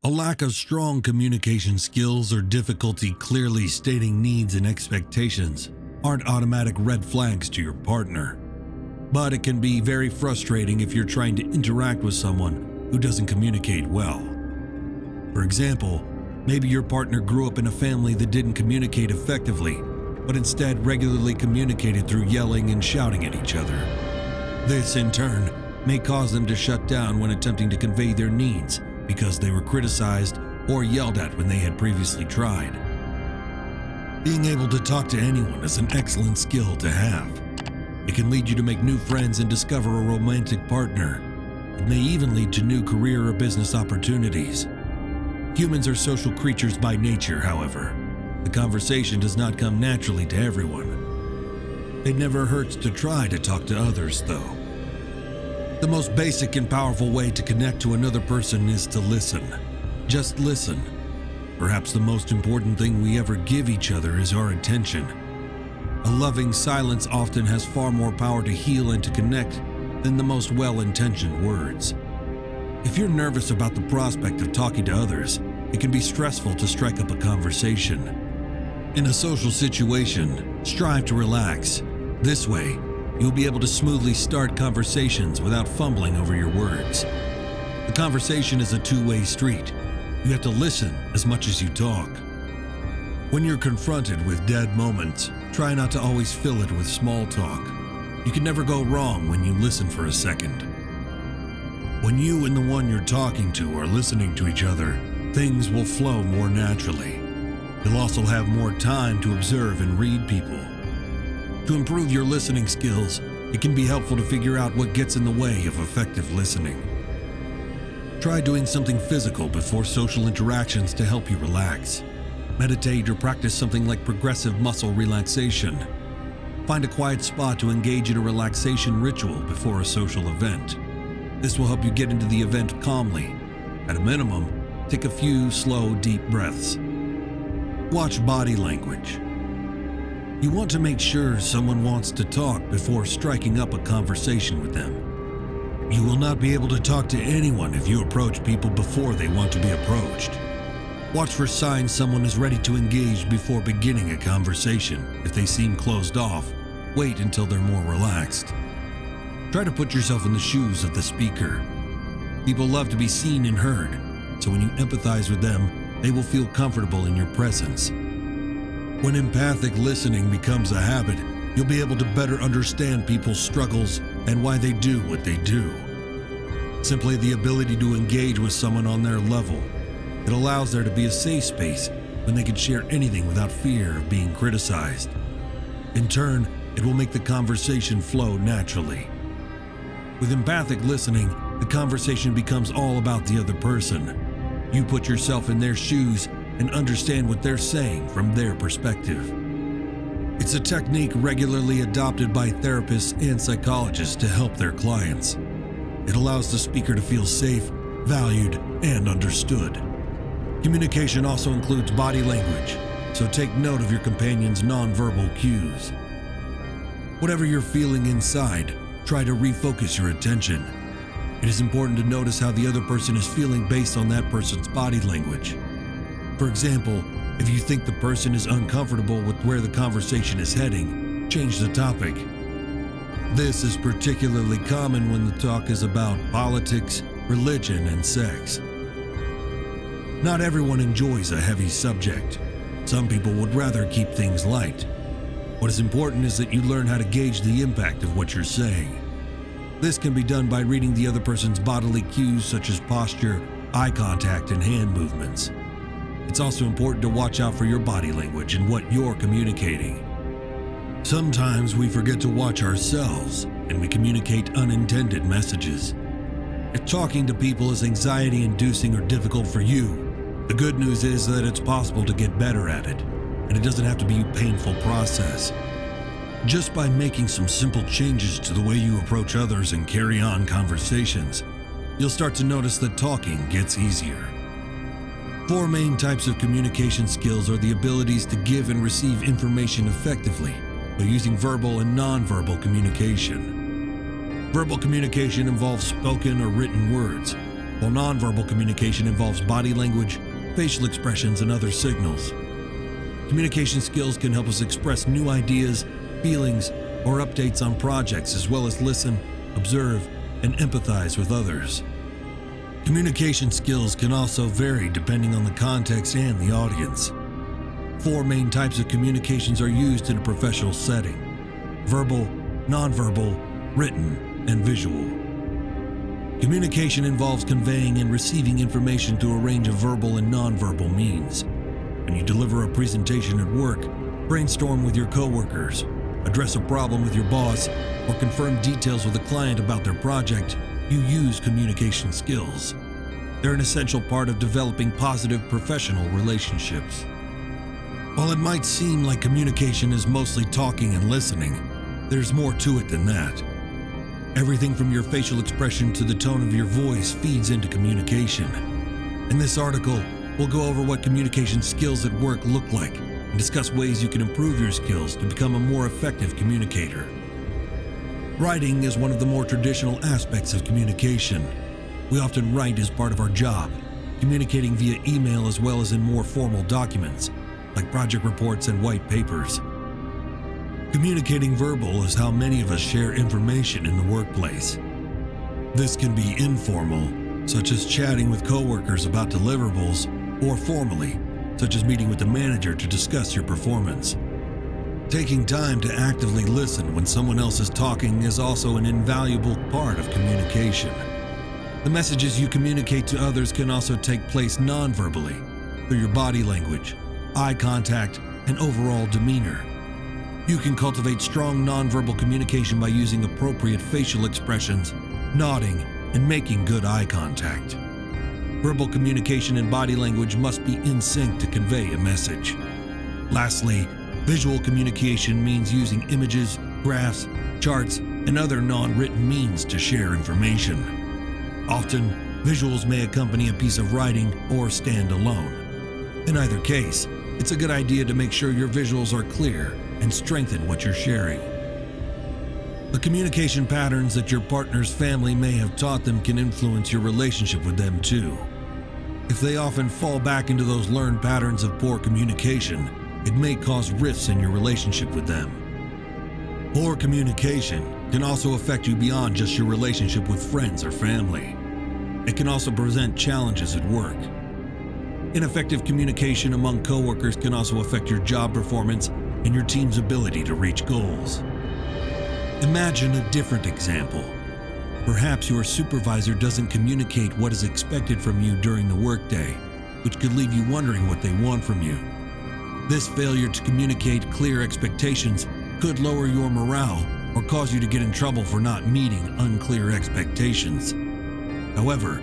A lack of strong communication skills or difficulty clearly stating needs and expectations aren't automatic red flags to your partner. But it can be very frustrating if you're trying to interact with someone who doesn't communicate well. For example, maybe your partner grew up in a family that didn't communicate effectively, but instead regularly communicated through yelling and shouting at each other. This, in turn, may cause them to shut down when attempting to convey their needs because they were criticized or yelled at when they had previously tried. Being able to talk to anyone is an excellent skill to have. It can lead you to make new friends and discover a romantic partner. It may even lead to new career or business opportunities. Humans are social creatures by nature, however. The conversation does not come naturally to everyone. It never hurts to try to talk to others, though. The most basic and powerful way to connect to another person is to listen. Just listen. Perhaps the most important thing we ever give each other is our attention. A loving silence often has far more power to heal and to connect than the most well-intentioned words. If you're nervous about the prospect of talking to others, it can be stressful to strike up a conversation. In a social situation, strive to relax. This way, you'll be able to smoothly start conversations without fumbling over your words. The conversation is a two-way street. You have to listen as much as you talk. When you're confronted with dead moments, try not to always fill it with small talk. You can never go wrong when you listen for a second. When you and the one you're talking to are listening to each other, things will flow more naturally. You'll also have more time to observe and read people. To improve your listening skills, it can be helpful to figure out what gets in the way of effective listening. Try doing something physical before social interactions to help you relax. Meditate or practice something like progressive muscle relaxation. Find a quiet spot to engage in a relaxation ritual before a social event. This will help you get into the event calmly. At a minimum, take a few slow, deep breaths. Watch body language. You want to make sure someone wants to talk before striking up a conversation with them. You will not be able to talk to anyone if you approach people before they want to be approached. Watch for signs someone is ready to engage before beginning a conversation. If they seem closed off, wait until they're more relaxed. Try to put yourself in the shoes of the speaker. People love to be seen and heard, so when you empathize with them, they will feel comfortable in your presence. When empathic listening becomes a habit, you'll be able to better understand people's struggles and why they do what they do. Simply the ability to engage with someone on their level. It allows there to be a safe space when they can share anything without fear of being criticized. In turn, it will make the conversation flow naturally. With empathic listening, the conversation becomes all about the other person. You put yourself in their shoes and understand what they're saying from their perspective. It's a technique regularly adopted by therapists and psychologists to help their clients. It allows the speaker to feel safe, valued, and understood. Communication also includes body language, so take note of your companion's nonverbal cues. Whatever you're feeling inside, try to refocus your attention. It is important to notice how the other person is feeling based on that person's body language. For example, if you think the person is uncomfortable with where the conversation is heading, change the topic. This is particularly common when the talk is about politics, religion, and sex. Not everyone enjoys a heavy subject. Some people would rather keep things light. What is important is that you learn how to gauge the impact of what you're saying. This can be done by reading the other person's bodily cues such as posture, eye contact, and hand movements. It's also important to watch out for your body language and what you're communicating. Sometimes we forget to watch ourselves and we communicate unintended messages. If talking to people is anxiety-inducing or difficult for you, the good news is that it's possible to get better at it, and it doesn't have to be a painful process. Just by making some simple changes to the way you approach others and carry on conversations, you'll start to notice that talking gets easier. 4 main types of communication skills are the abilities to give and receive information effectively by using verbal and nonverbal communication. Verbal communication involves spoken or written words, while nonverbal communication involves body language, facial expressions, and other signals. Communication skills can help us express new ideas, feelings, or updates on projects, as well as listen, observe, and empathize with others. Communication skills can also vary depending on the context and the audience. 4 main types of communications are used in a professional setting: verbal, nonverbal, written, and visual. Communication involves conveying and receiving information through a range of verbal and nonverbal means. When you deliver a presentation at work, brainstorm with your coworkers, address a problem with your boss, or confirm details with a client about their project, you use communication skills. They're an essential part of developing positive professional relationships. While it might seem like communication is mostly talking and listening, there's more to it than that. Everything from your facial expression to the tone of your voice feeds into communication. In this article, we'll go over what communication skills at work look like and discuss ways you can improve your skills to become a more effective communicator. Writing is one of the more traditional aspects of communication. We often write as part of our job, communicating via email as well as in more formal documents, like project reports and white papers. Communicating verbal is how many of us share information in the workplace. This can be informal, such as chatting with coworkers about deliverables, or formally, such as meeting with the manager to discuss your performance. Taking time to actively listen when someone else is talking is also an invaluable part of communication. The messages you communicate to others can also take place non-verbally, through your body language, eye contact, and overall demeanor. You can cultivate strong nonverbal communication by using appropriate facial expressions, nodding, and making good eye contact. Verbal communication and body language must be in sync to convey a message. Lastly, visual communication means using images, graphs, charts, and other non-written means to share information. Often, visuals may accompany a piece of writing or stand alone. In either case, it's a good idea to make sure your visuals are clear and strengthen what you're sharing. The communication patterns that your partner's family may have taught them can influence your relationship with them too. If they often fall back into those learned patterns of poor communication, it may cause rifts in your relationship with them. Poor communication can also affect you beyond just your relationship with friends or family. It can also present challenges at work. Ineffective communication among coworkers can also affect your job performance and your team's ability to reach goals. Imagine a different example. Perhaps your supervisor doesn't communicate what is expected from you during the workday, which could leave you wondering what they want from you. This failure to communicate clear expectations could lower your morale or cause you to get in trouble for not meeting unclear expectations. However,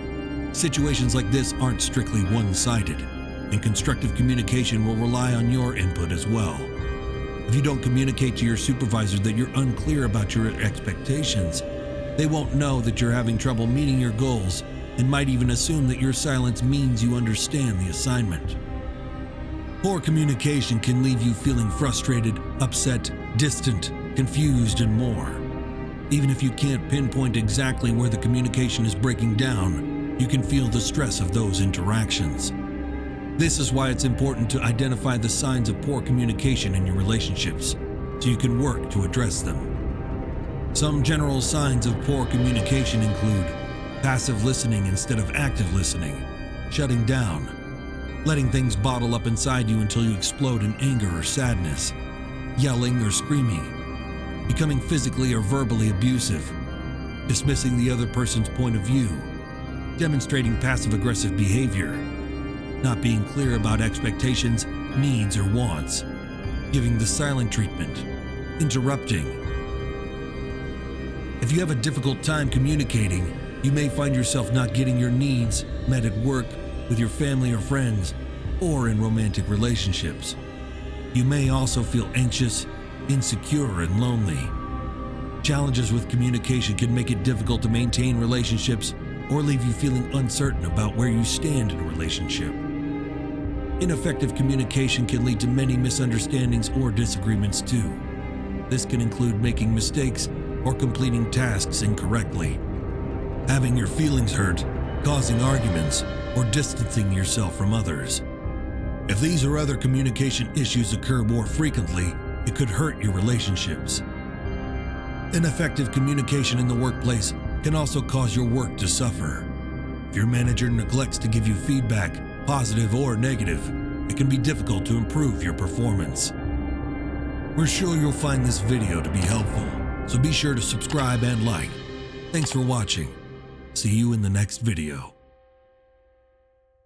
situations like this aren't strictly one-sided, and constructive communication will rely on your input as well. If you don't communicate to your supervisor that you're unclear about your expectations, they won't know that you're having trouble meeting your goals and might even assume that your silence means you understand the assignment. Poor communication can leave you feeling frustrated, upset, distant, confused, and more. Even if you can't pinpoint exactly where the communication is breaking down, you can feel the stress of those interactions. This is why it's important to identify the signs of poor communication in your relationships, so you can work to address them. Some general signs of poor communication include passive listening instead of active listening, shutting down, letting things bottle up inside you until you explode in anger or sadness, yelling or screaming, becoming physically or verbally abusive, dismissing the other person's point of view, demonstrating passive-aggressive behavior, not being clear about expectations, needs, or wants, giving the silent treatment, interrupting. If you have a difficult time communicating, you may find yourself not getting your needs met at work, with your family or friends, or in romantic relationships. You may also feel anxious, insecure, and lonely. Challenges with communication can make it difficult to maintain relationships or leave you feeling uncertain about where you stand in a relationship. Ineffective communication can lead to many misunderstandings or disagreements too. This can include making mistakes or completing tasks incorrectly, having your feelings hurt, causing arguments, or distancing yourself from others. If these or other communication issues occur more frequently, it could hurt your relationships. Ineffective communication in the workplace can also cause your work to suffer. If your manager neglects to give you feedback, positive or negative, it can be difficult to improve your performance. We're sure you'll find this video to be helpful, so be sure to subscribe and like. Thanks for watching. See you in the next video.